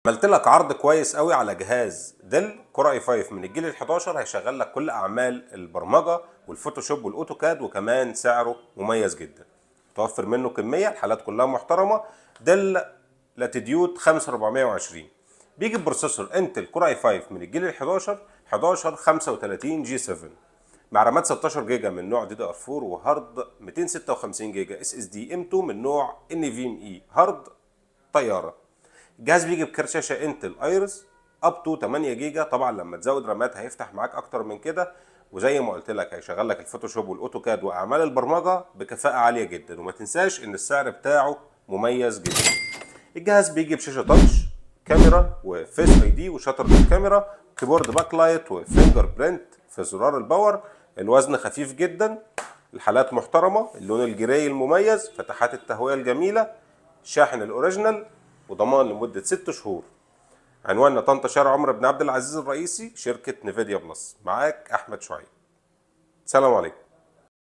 عملت لك عرض كويس قوي على جهاز ديل كور اي 5 من الجيل ال 11. هيشغل لك كل اعمال البرمجه والفوتوشوب والاوتوكاد، وكمان سعره مميز جدا. توفر منه كميه، الحالات كلها محترمه. ديل لاتيديود 5420 بيجي ببروسيسور انتل كور اي 5 من الجيل ال 11 35 جي 7 مع رامات 16 جيجا من نوع دي دي ار 4 وهارد 256 جيجا اس اس دي ام 2 من نوع ان في ام اي هارد طياره. الجهاز بيجي بكارت شاشه انتل ايرس اب تو 8 جيجا. طبعا لما تزود رامات هيفتح معاك اكتر من كده، وزي ما قلت لك هيشغل لك الفوتوشوب والاوتوكاد واعمال البرمجه بكفاءه عاليه جدا. وما تنساش ان السعر بتاعه مميز جدا. الجهاز بيجي بشاشه تاتش، كاميرا وفيس اي دي وشاتر الكاميرا، كيبورد باك لايت وفينجر برينت في زرار الباور. الوزن خفيف جدا، الحالات محترمه، اللون الجراي المميز، فتحات التهويه الجميله، الشاحن الاوريجينال، وضمان لمده 6 شهور. عنواننا طنطا، شارع عمر بن عبد العزيز الرئيسي، شركه نيفيديا بلس. معاك احمد شعيب. سلام عليكم.